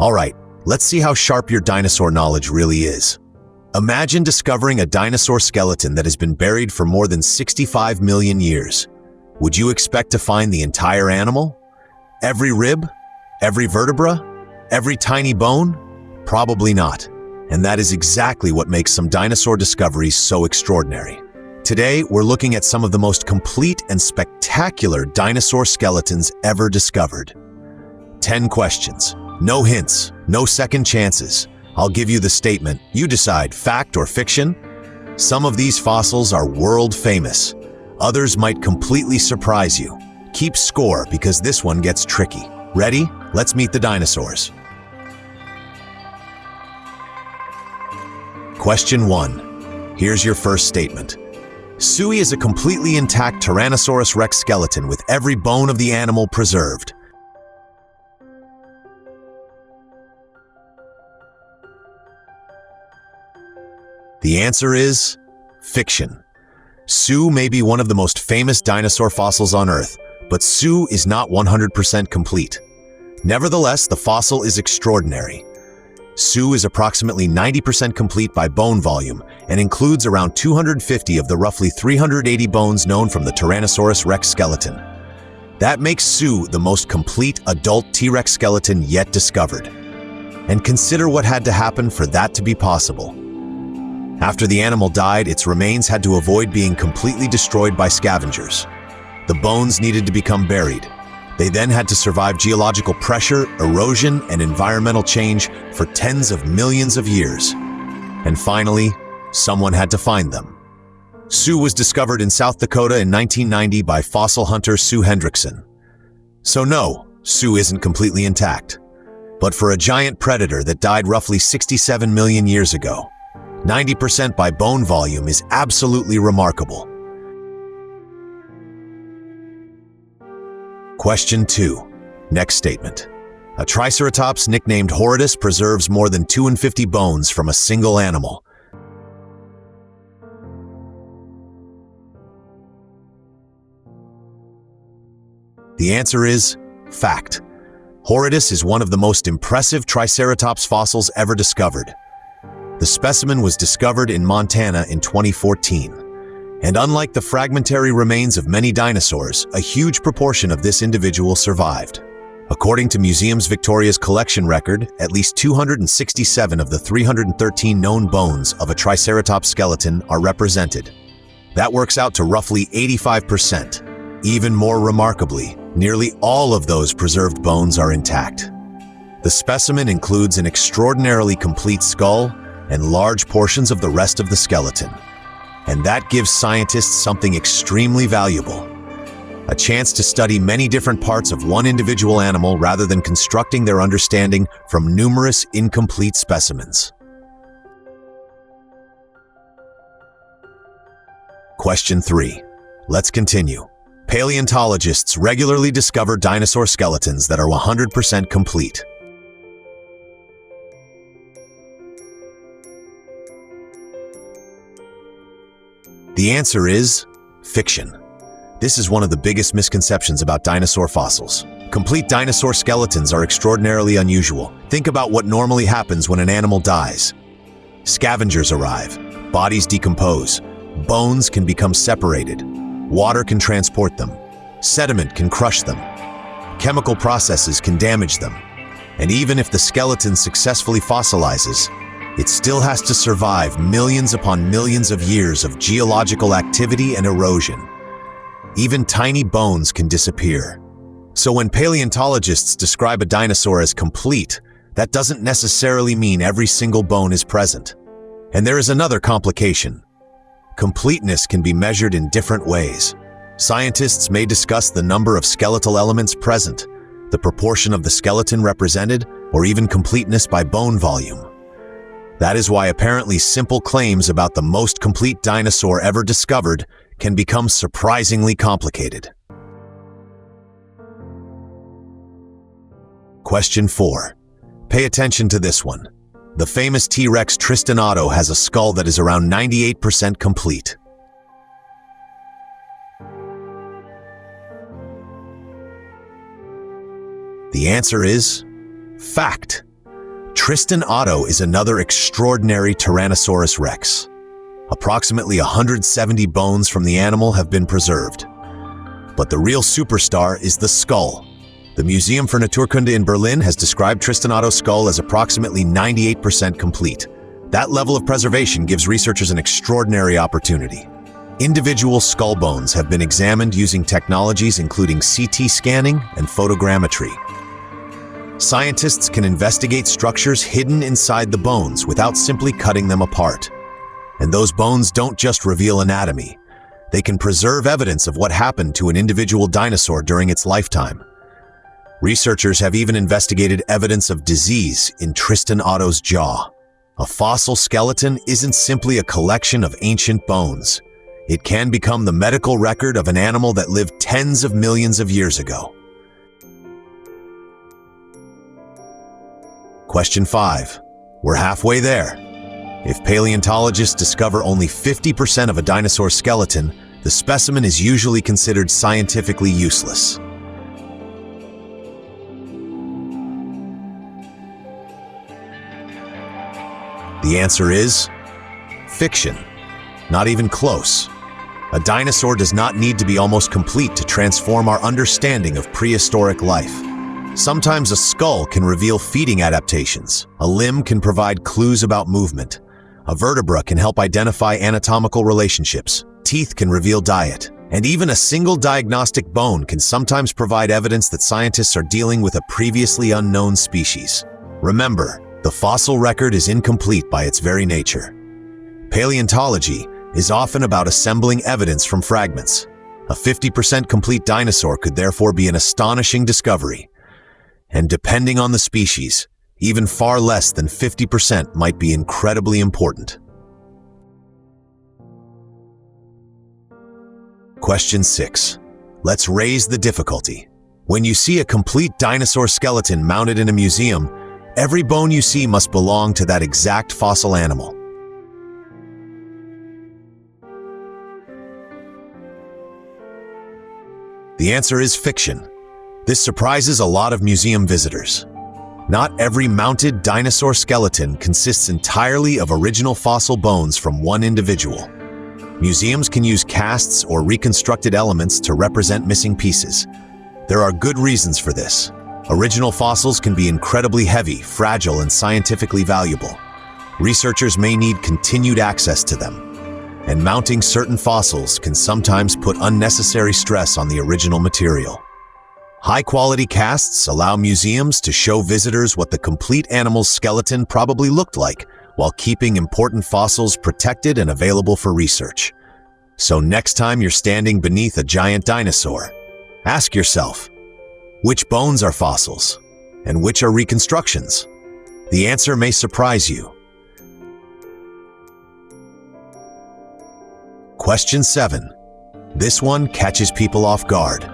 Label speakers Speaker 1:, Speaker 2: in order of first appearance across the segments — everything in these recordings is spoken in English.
Speaker 1: All right, let's see how sharp your dinosaur knowledge really is. Imagine discovering a dinosaur skeleton that has been buried for more than 65 million years. Would you expect to find the entire animal? Every rib? Every vertebra? Every tiny bone? Probably not. And that is exactly what makes some dinosaur discoveries so extraordinary. Today, we're looking at some of the most complete and spectacular dinosaur skeletons ever discovered. 10 questions. No hints, no second chances. I'll give you the statement. You decide, fact or fiction. Some of these fossils are world famous. Others might completely surprise you. Keep score because this one gets tricky. Ready? Let's meet the dinosaurs. Question 1. Here's your first statement. Sui is a completely intact Tyrannosaurus rex skeleton with every bone of the animal preserved. The answer is fiction. Sue may be one of the most famous dinosaur fossils on Earth, but Sue is not 100% complete. Nevertheless, the fossil is extraordinary. Sue is approximately 90% complete by bone volume and includes around 250 of the roughly 380 bones known from the Tyrannosaurus rex skeleton. That makes Sue the most complete adult T-Rex skeleton yet discovered. And consider what had to happen for that to be possible. After the animal died, its remains had to avoid being completely destroyed by scavengers. The bones needed to become buried. They then had to survive geological pressure, erosion, and environmental change for tens of millions of years. And finally, someone had to find them. Sue was discovered in South Dakota in 1990 by fossil hunter Sue Hendrickson. So no, Sue isn't completely intact. But for a giant predator that died roughly 67 million years ago, 90% by bone volume is absolutely remarkable. Question 2. Next statement. A Triceratops nicknamed Horridus preserves more than 250 bones from a single animal. The answer is fact. Horridus is one of the most impressive Triceratops fossils ever discovered. The specimen was discovered in Montana in 2014. And unlike the fragmentary remains of many dinosaurs, a huge proportion of this individual survived. According to Museums Victoria's collection record, at least 267 of the 313 known bones of a Triceratops skeleton are represented. That works out to roughly 85%. Even more remarkably, nearly all of those preserved bones are intact. The specimen includes an extraordinarily complete skull and large portions of the rest of the skeleton. And that gives scientists something extremely valuable. A chance to study many different parts of one individual animal rather than constructing their understanding from numerous incomplete specimens. Question 3. Let's continue. Paleontologists regularly discover dinosaur skeletons that are 100% complete. The answer is fiction. This is one of the biggest misconceptions about dinosaur fossils. Complete dinosaur skeletons are extraordinarily unusual. Think about what normally happens when an animal dies. Scavengers arrive, bodies decompose, bones can become separated, water can transport them, sediment can crush them, chemical processes can damage them, and even if the skeleton successfully fossilizes, it still has to survive millions upon millions of years of geological activity and erosion. Even tiny bones can disappear. So when paleontologists describe a dinosaur as complete, that doesn't necessarily mean every single bone is present. And there is another complication. Completeness can be measured in different ways. Scientists may discuss the number of skeletal elements present, the proportion of the skeleton represented, or even completeness by bone volume. That is why apparently simple claims about the most complete dinosaur ever discovered can become surprisingly complicated. Question 4. Pay attention to this one. The famous T-Rex Tristan Otto has a skull that is around 98% complete. The answer is fact. Tristan Otto is another extraordinary Tyrannosaurus rex. Approximately 170 bones from the animal have been preserved. But the real superstar is the skull. The Museum für Naturkunde in Berlin has described Tristan Otto's skull as approximately 98% complete. That level of preservation gives researchers an extraordinary opportunity. Individual skull bones have been examined using technologies including CT scanning and photogrammetry. Scientists can investigate structures hidden inside the bones without simply cutting them apart. And those bones don't just reveal anatomy. They can preserve evidence of what happened to an individual dinosaur during its lifetime. Researchers have even investigated evidence of disease in Tristan Otto's jaw. A fossil skeleton isn't simply a collection of ancient bones. It can become the medical record of an animal that lived tens of millions of years ago. Question 5. We're halfway there. If paleontologists discover only 50% of a dinosaur skeleton, the specimen is usually considered scientifically useless. The answer is fiction. Not even close. A dinosaur does not need to be almost complete to transform our understanding of prehistoric life. Sometimes a skull can reveal feeding adaptations, a limb can provide clues about movement, a vertebra can help identify anatomical relationships, teeth can reveal diet, and even a single diagnostic bone can sometimes provide evidence that scientists are dealing with a previously unknown species. Remember, the fossil record is incomplete by its very nature. Paleontology is often about assembling evidence from fragments. A 50% complete dinosaur could therefore be an astonishing discovery. And depending on the species, even far less than 50% might be incredibly important. Question 6. Let's raise the difficulty. When you see a complete dinosaur skeleton mounted in a museum, every bone you see must belong to that exact fossil animal. The answer is fiction. This surprises a lot of museum visitors. Not every mounted dinosaur skeleton consists entirely of original fossil bones from one individual. Museums can use casts or reconstructed elements to represent missing pieces. There are good reasons for this. Original fossils can be incredibly heavy, fragile, and scientifically valuable. Researchers may need continued access to them. And mounting certain fossils can sometimes put unnecessary stress on the original material. High-quality casts allow museums to show visitors what the complete animal's skeleton probably looked like, while keeping important fossils protected and available for research. So next time you're standing beneath a giant dinosaur, ask yourself, which bones are fossils, and which are reconstructions? The answer may surprise you. Question 7. This one catches people off guard.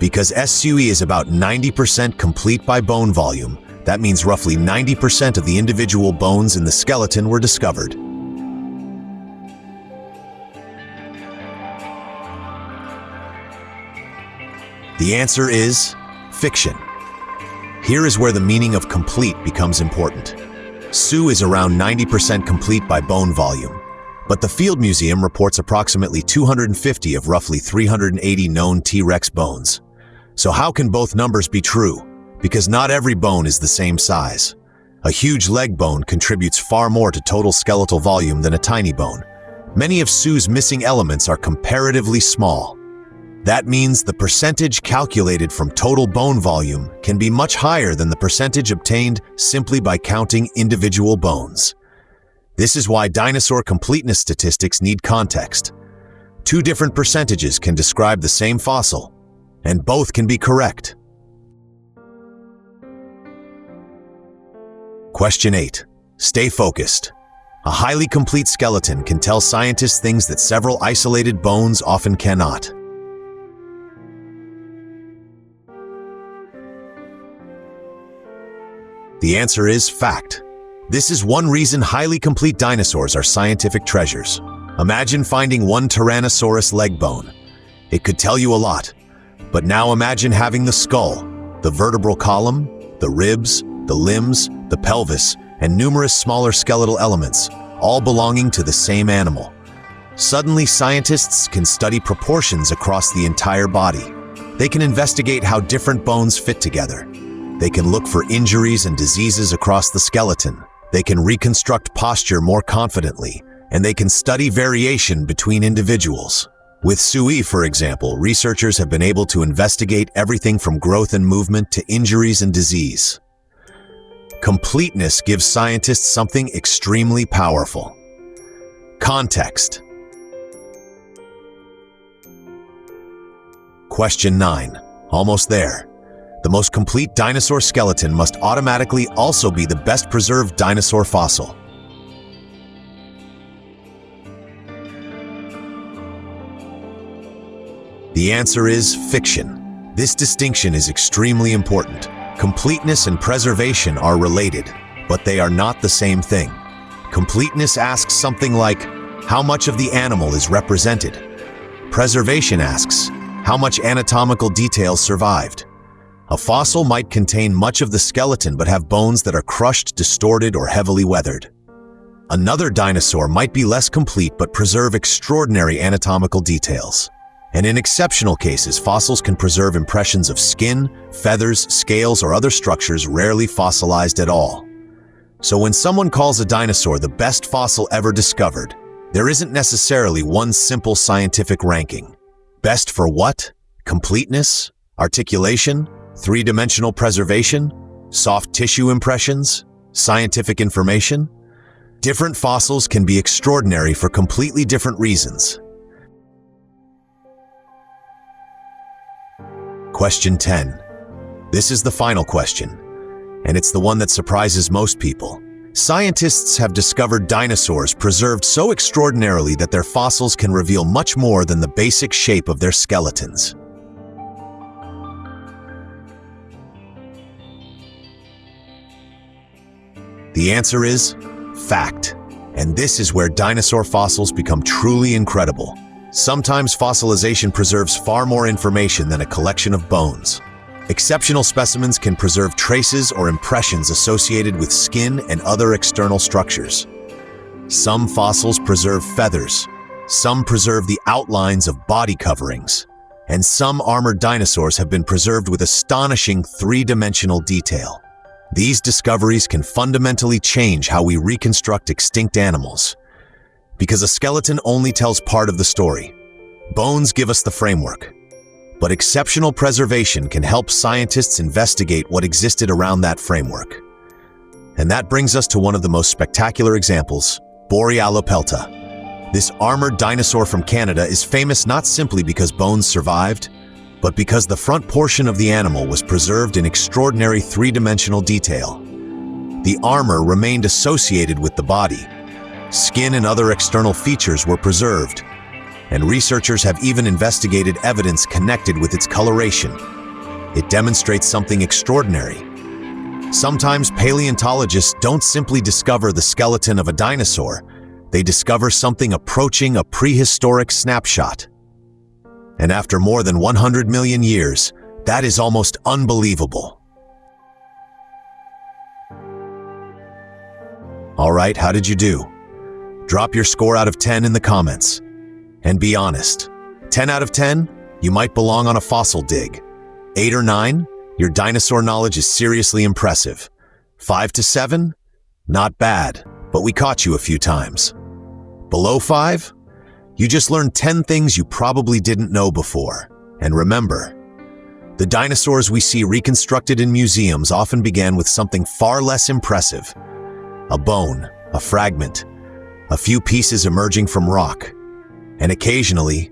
Speaker 1: Because SUE is about 90% complete by bone volume, that means roughly 90% of the individual bones in the skeleton were discovered. The answer is fiction. Here is where the meaning of complete becomes important. SUE is around 90% complete by bone volume, but the Field Museum reports approximately 250 of roughly 380 known T-Rex bones. So how can both numbers be true? Because not every bone is the same size. A huge leg bone contributes far more to total skeletal volume than a tiny bone. Many of SUE's missing elements are comparatively small. That means the percentage calculated from total bone volume can be much higher than the percentage obtained simply by counting individual bones. This is why dinosaur completeness statistics need context. Two different percentages can describe the same fossil, and both can be correct. Question 8. Stay focused. A highly complete skeleton can tell scientists things that several isolated bones often cannot. The answer is fact. This is one reason highly complete dinosaurs are scientific treasures. Imagine finding one Tyrannosaurus leg bone. It could tell you a lot. But now imagine having the skull, the vertebral column, the ribs, the limbs, the pelvis, and numerous smaller skeletal elements, all belonging to the same animal. Suddenly, scientists can study proportions across the entire body. They can investigate how different bones fit together. They can look for injuries and diseases across the skeleton. They can reconstruct posture more confidently, and they can study variation between individuals. With Sui, for example, researchers have been able to investigate everything from growth and movement to injuries and disease. Completeness gives scientists something extremely powerful: context. Question 9. Almost there. The most complete dinosaur skeleton must automatically also be the best preserved dinosaur fossil. The answer is fiction. This distinction is extremely important. Completeness and preservation are related, but they are not the same thing. Completeness asks something like, how much of the animal is represented? Preservation asks, how much anatomical detail survived? A fossil might contain much of the skeleton but have bones that are crushed, distorted, or heavily weathered. Another dinosaur might be less complete but preserve extraordinary anatomical details. And in exceptional cases, fossils can preserve impressions of skin, feathers, scales, or other structures rarely fossilized at all. So when someone calls a dinosaur the best fossil ever discovered, there isn't necessarily one simple scientific ranking. Best for what? Completeness? Articulation? Three-dimensional preservation? Soft tissue impressions? Scientific information? Different fossils can be extraordinary for completely different reasons. Question 10. This is the final question, and it's the one that surprises most people. Scientists have discovered dinosaurs preserved so extraordinarily that their fossils can reveal much more than the basic shape of their skeletons. The answer is fact, and this is where dinosaur fossils become truly incredible. Sometimes fossilization preserves far more information than a collection of bones. Exceptional specimens can preserve traces or impressions associated with skin and other external structures. Some fossils preserve feathers, some preserve the outlines of body coverings, and some armored dinosaurs have been preserved with astonishing three-dimensional detail. These discoveries can fundamentally change how we reconstruct extinct animals, because a skeleton only tells part of the story. Bones give us the framework, but exceptional preservation can help scientists investigate what existed around that framework. And that brings us to one of the most spectacular examples, Borealopelta. This armored dinosaur from Canada is famous not simply because bones survived, but because the front portion of the animal was preserved in extraordinary three-dimensional detail. The armor remained associated with the body. Skin and other external features were preserved, and researchers have even investigated evidence connected with its coloration. It demonstrates something extraordinary. Sometimes paleontologists don't simply discover the skeleton of a dinosaur, they discover something approaching a prehistoric snapshot. And after more than 100 million years, that is almost unbelievable. All right, how did you do? Drop your score out of 10 in the comments. And be honest. 10 out of 10, you might belong on a fossil dig. 8 or 9, your dinosaur knowledge is seriously impressive. 5 to 7, not bad, but we caught you a few times. Below 5, you just learned 10 things you probably didn't know before. And remember, the dinosaurs we see reconstructed in museums often began with something far less impressive. A bone, a fragment, a few pieces emerging from rock, and occasionally,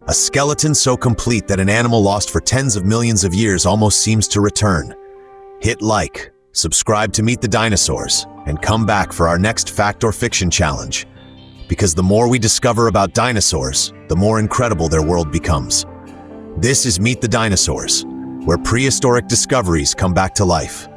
Speaker 1: a skeleton so complete that an animal lost for tens of millions of years almost seems to return. Hit like, subscribe to Meet the Dinosaurs, and come back for our next Fact or Fiction challenge. Because the more we discover about dinosaurs, the more incredible their world becomes. This is Meet the Dinosaurs, where prehistoric discoveries come back to life.